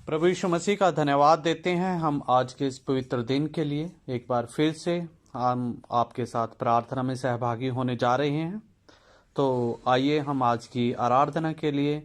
प्रभु यीशु मसीह का धन्यवाद देते हैं हम आज के इस पवित्र दिन के लिए। एक बार फिर से हम आपके साथ प्रार्थना में सहभागी होने जा रहे हैं। तो आइए हम आज की आराधना के लिए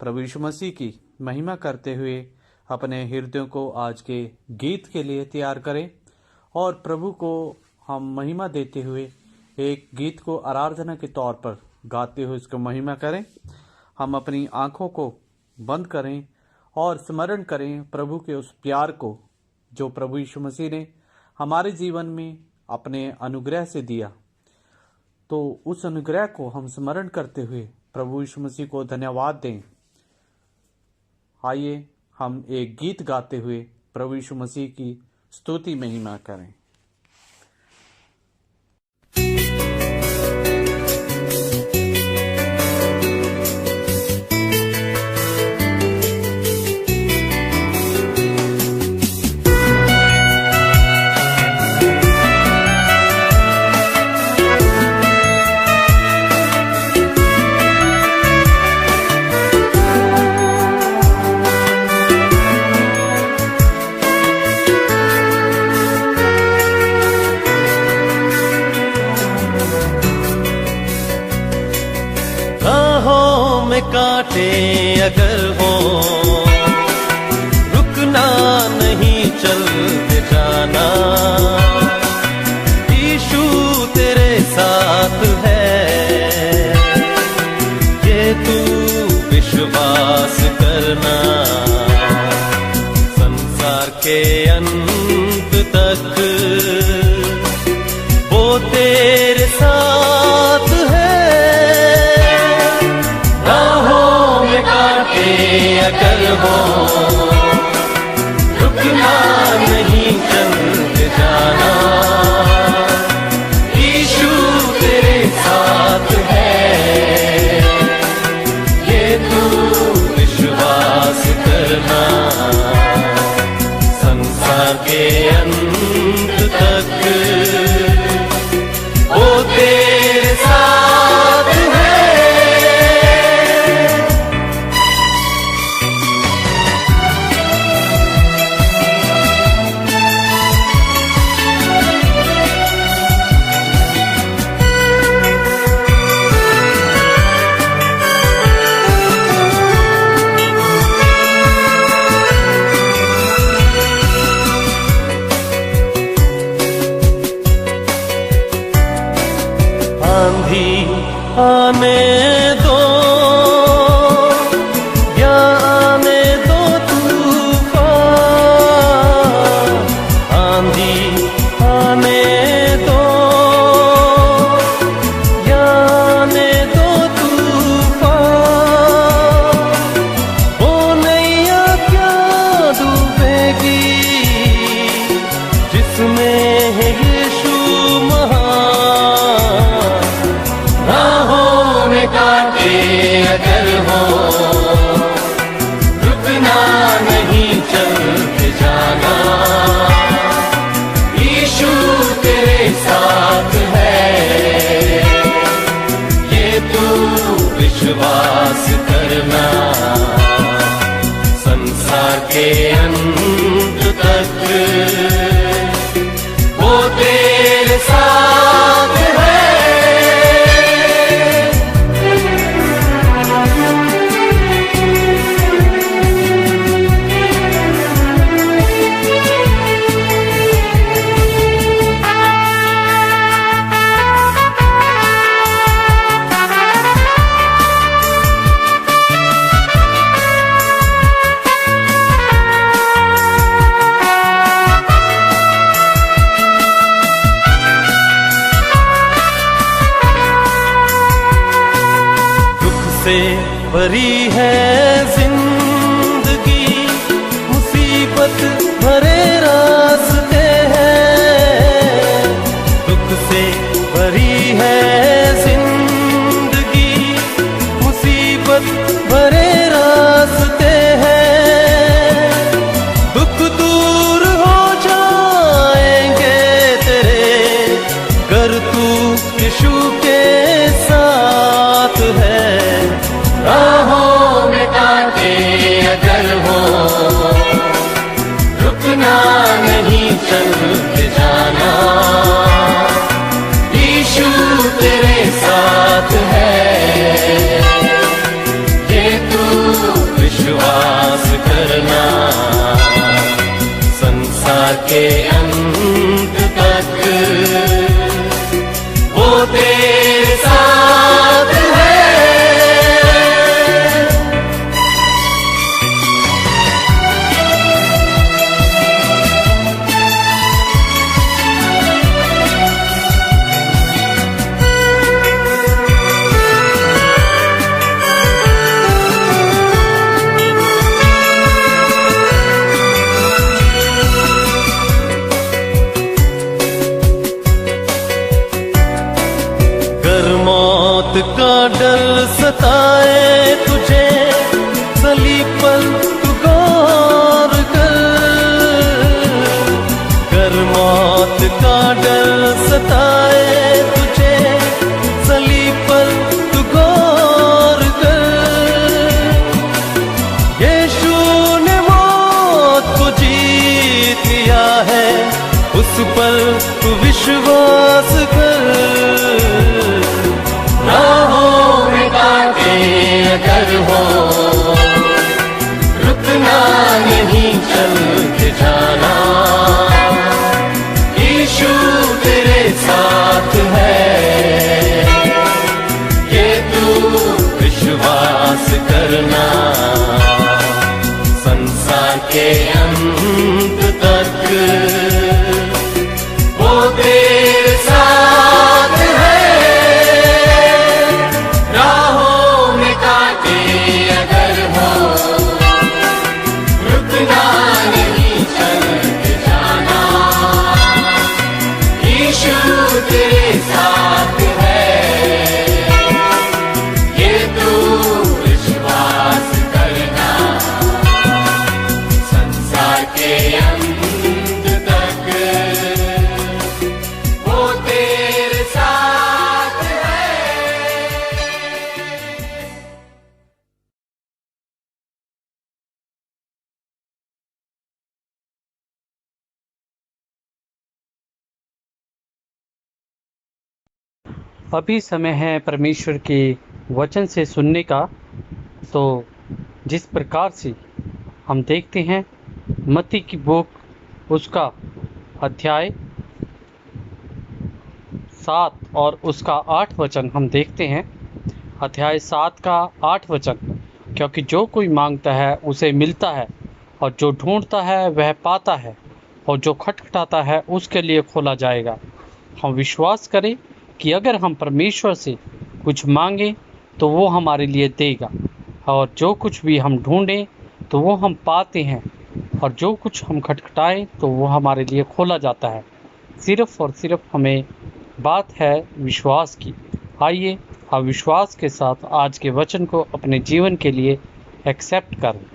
प्रभु यीशु मसीह की महिमा करते हुए अपने हृदयों को आज के गीत के लिए तैयार करें और प्रभु को हम महिमा देते हुए एक गीत को आराधना के तौर पर गाते हुए इसको महिमा करें। हम अपनी आंखों को बंद करें और स्मरण करें प्रभु के उस प्यार को जो प्रभु यीशु मसीह ने हमारे जीवन में अपने अनुग्रह से दिया। तो उस अनुग्रह को हम स्मरण करते हुए प्रभु यीशु मसीह को धन्यवाद दें। आइए हम एक गीत गाते हुए प्रभु यीशु मसीह की स्तुति महिमा करें। कांटे अगर हो रुकना नहीं, चलते जाना। यीशु तेरे साथ है, ये तू विश्वास करना। संसार के अंत तक वो तेरे साथ है। अगर हो रुकना नहीं, चलते जाना। यीशु तेरे साथ है, ये तू विश्वास करना। संसार के अंत तक वो तेरे साथ है। आने दो या आने दो तूफान, आंधी आने दो या आने दो तूफान। वो नैया क्या डूबेगी जिसमें है यीशु महान। कांटे अगर हो रुकना नहीं, चलते जाना। यीशु तेरे साथ है, ये तू विश्वास करना। संसार के अंत तक वो तेरे साथ है। से भरी है जिंदगी, मुसीबत भरे रास्ते हैं। दुख से भरी है जिंदगी, मुसीबत भरे रास्ते हैं। दुख दूर हो जाएंगे तेरे, गर तू यीशु के साथ है। राहों में कांटे अगर हो नहीं चलते जाना, यीशु तेरे साथ है, ये तू विश्वास करना, संसार के अंत तक वो तेरे साथ है। मौत का डर सताए तुझे, सलीब पर तू गौर कर, मौत का डर सताए तुझे, सलीब पर तू गौर कर। यीशु ने मौत को जीत लिया है, उस पर तू विश्वास कर। राहों में कांटे अगर हो, रुकना नहीं चलते जाना, यीशु तेरे साथ है, ये तू विश्वास करना, संसार के अंत तक वो तेरे साथ है। अभी समय है परमेश्वर के वचन से सुनने का। तो जिस प्रकार से हम देखते हैं मत्ती की बुक उसका अध्याय 7 और उसका 8 वचन हम देखते हैं। अध्याय 7 का 8 वचन, क्योंकि जो कोई मांगता है उसे मिलता है, और जो ढूंढता है वह पाता है, और जो खटखटाता है उसके लिए खोला जाएगा। हम विश्वास करें कि अगर हम परमेश्वर से कुछ मांगें तो वो हमारे लिए देगा, और जो कुछ भी हम ढूंढें तो वो हम पाते हैं, और जो कुछ हम खटखटाएं तो वो हमारे लिए खोला जाता है। सिर्फ और सिर्फ हमें बात है विश्वास की। आइए हम विश्वास के साथ आज के वचन को अपने जीवन के लिए एक्सेप्ट करें।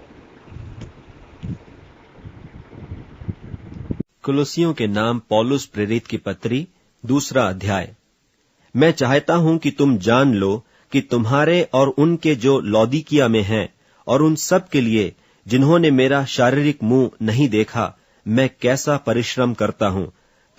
कुलुसियों के नाम पौलुस प्रेरित की पत्री, 2 अध्याय। मैं चाहता हूं कि तुम जान लो कि तुम्हारे और उनके जो लौदीकिया में हैं, और उन सब के लिए जिन्होंने मेरा शारीरिक मुंह नहीं देखा, मैं कैसा परिश्रम करता हूं,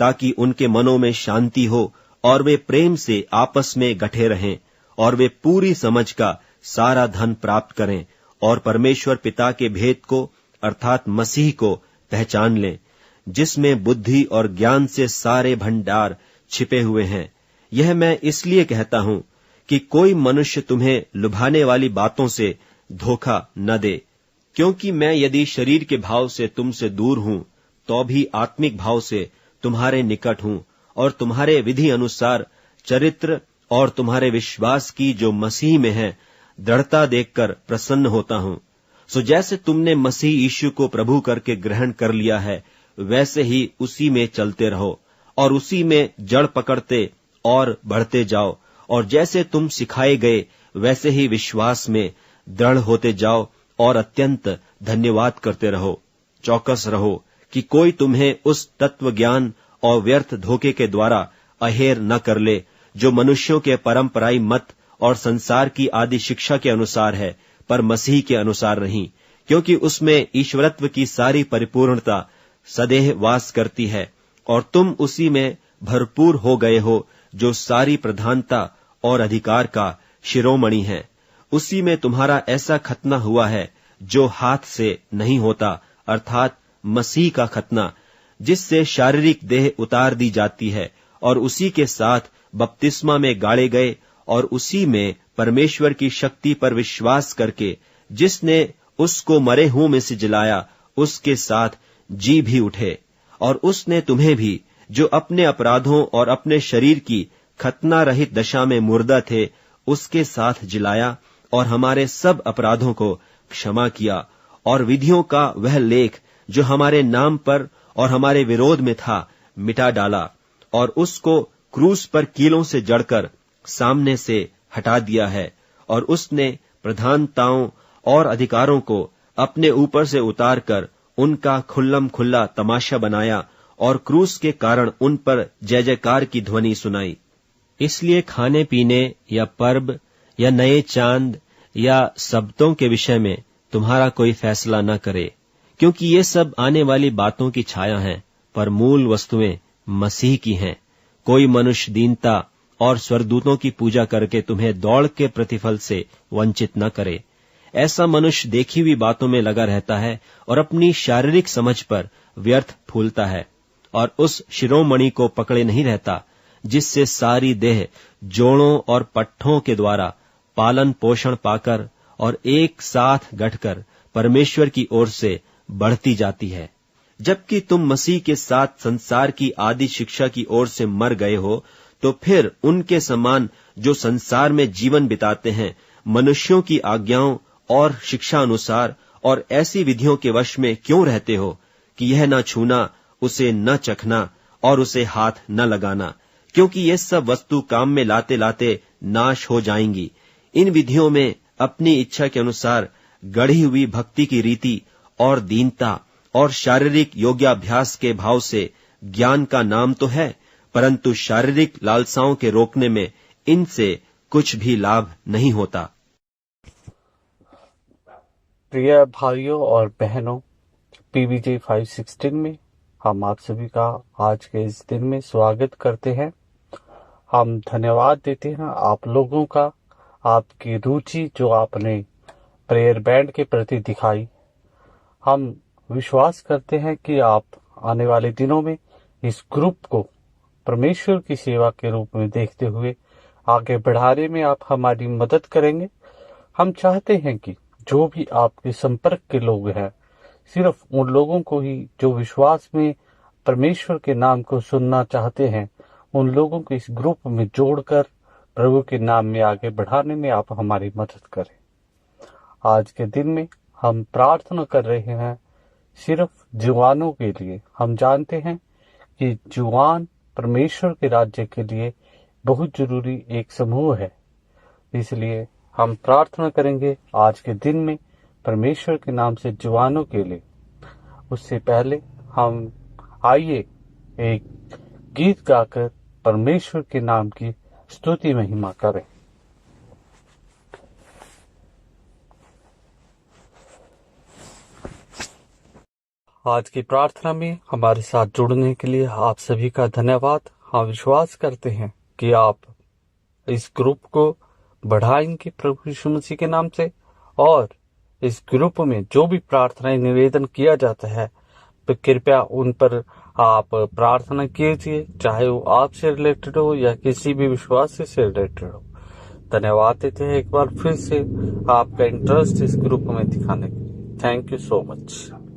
ताकि उनके मनों में शांति हो और वे प्रेम से आपस में गठे रहें, और वे पूरी समझ का सारा धन प्राप्त करें, और परमेश्वर पिता के भेद को अर्थात मसीह को पहचान लें, जिसमें बुद्धि और ज्ञान से सारे भंडार छिपे हुए हैं। यह मैं इसलिए कहता हूं कि कोई मनुष्य तुम्हें लुभाने वाली बातों से धोखा न दे, क्योंकि मैं यदि शरीर के भाव से तुमसे दूर हूं, तो भी आत्मिक भाव से तुम्हारे निकट हूं, और तुम्हारे विधि अनुसार चरित्र और तुम्हारे विश्वास की जो मसीह में है दृढ़ता देखकर प्रसन्न होता हूं। सो जैसे तुमने मसीह यीशु को प्रभु करके ग्रहण कर लिया है, वैसे ही उसी में चलते रहो, और उसी में जड़ पकड़ते और बढ़ते जाओ, और जैसे तुम सिखाए गए वैसे ही विश्वास में दृढ़ होते जाओ, और अत्यंत धन्यवाद करते रहो। चौकस रहो कि कोई तुम्हें उस तत्व ज्ञान और व्यर्थ धोखे के द्वारा अहेर न कर ले, जो मनुष्यों के परंपराई मत और संसार की आदि शिक्षा के अनुसार है, पर मसीह के अनुसार नहीं, क्योंकि उसमें ईश्वरत्व की सारी परिपूर्णता सदैव वास करती है और तुम उसी में भरपूर हो गए हो, जो सारी प्रधानता और अधिकार का शिरोमणि है। उसी में तुम्हारा ऐसा खतना हुआ है जो हाथ से नहीं होता, अर्थात मसीह का खतना, जिससे शारीरिक देह उतार दी जाती है, और उसी के साथ बपतिस्मा में गाड़े गए, और उसी में परमेश्वर की शक्ति पर विश्वास करके जिसने उसको मरे हुओं में से जिलाया, उसके साथ जी भी उठे। और उसने तुम्हें भी, जो अपने अपराधों और अपने शरीर की खतना रहित दशा में मुर्दा थे, उसके साथ जिलाया, और हमारे सब अपराधों को क्षमा किया, और विधियों का वह लेख जो हमारे नाम पर और हमारे विरोध में था, मिटा डाला, और उसको क्रूस पर कीलों से जड़कर सामने से हटा दिया है। और उसने प्रधानताओं और अधिकारों को अपने ऊपर से उतार कर उनका खुल्लम खुल्ला तमाशा बनाया, और क्रूस के कारण उन पर जय जयकार की ध्वनि सुनाई। इसलिए खाने पीने या पर्व या नए चांद या सब्तों के विषय में तुम्हारा कोई फैसला न करे, क्योंकि ये सब आने वाली बातों की छाया हैं, पर मूल वस्तुएं मसीह की हैं। कोई मनुष्य दीनता और स्वर्गदूतों की पूजा करके तुम्हें दौड़ के प्रतिफल से वंचित न करे। ऐसा मनुष्य देखी हुई बातों में लगा रहता है और अपनी शारीरिक समझ पर व्यर्थ फूलता है, और उस शिरोमणि को पकड़े नहीं रहता, जिससे सारी देह जोड़ों और पट्ठों के द्वारा पालन पोषण पाकर और एक साथ गठकर परमेश्वर की ओर से बढ़ती जाती है। जबकि तुम मसीह के साथ संसार की आदि शिक्षा की ओर से मर गए हो, तो फिर उनके समान जो संसार में जीवन बिताते हैं, मनुष्यों की आज्ञाओं और शिक्षा अनुसार और ऐसी विधियों के वश में क्यों रहते हो कि यह न छूना, उसे न चखना और उसे हाथ न लगाना, क्योंकि ये सब वस्तु काम में लाते लाते नाश हो जाएंगी। इन विधियों में अपनी इच्छा के अनुसार गढ़ी हुई भक्ति की रीति और दीनता और शारीरिक योग्याभ्यास के भाव से ज्ञान का नाम तो है, परंतु शारीरिक लालसाओं के रोकने में इनसे कुछ भी लाभ नहीं होता। प्रिय भाइयों और बहनों, PBJ 516 में हम आप सभी का आज के इस दिन में स्वागत करते हैं। हम धन्यवाद देते हैं आप लोगों का, आपकी रुचि जो आपने प्रेयर बैंड के प्रति दिखाई। हम विश्वास करते हैं कि आप आने वाले दिनों में इस ग्रुप को परमेश्वर की सेवा के रूप में देखते हुए आगे बढ़ाने में आप हमारी मदद करेंगे। हम चाहते हैं कि जो भी आपके संपर्क के लोग हैं, सिर्फ उन लोगों को ही जो विश्वास में परमेश्वर के नाम को सुनना चाहते हैं, उन लोगों को इस ग्रुप में जोड़कर प्रभु के नाम में आगे बढ़ाने में आप हमारी मदद करें। आज के दिन में हम प्रार्थना कर रहे हैं सिर्फ जवानों के लिए। हम जानते हैं कि जवान परमेश्वर के राज्य के लिए बहुत जरूरी एक समूह है, इसलिए हम प्रार्थना करेंगे आज के दिन में परमेश्वर के नाम से जवानों के लिए। उससे पहले हम आइए एक गीत गाकर परमेश्वर के नाम की स्तुति महिमा करें। आज की प्रार्थना में हमारे साथ जुड़ने के लिए आप सभी का धन्यवाद। हम विश्वास करते हैं कि आप इस ग्रुप को बढ़ाएंगे प्रभु यीशु मसीह के नाम से, और इस ग्रुप में जो भी प्रार्थनाएं निवेदन किया जाता है, तो कृपया उन पर आप प्रार्थना कीजिए, चाहे वो आपसे रिलेटेड हो या किसी भी विश्वास से रिलेटेड हो। धन्यवाद देते हैं एक बार फिर से आपका इंटरेस्ट इस ग्रुप में दिखाने के लिए। Thank you so much.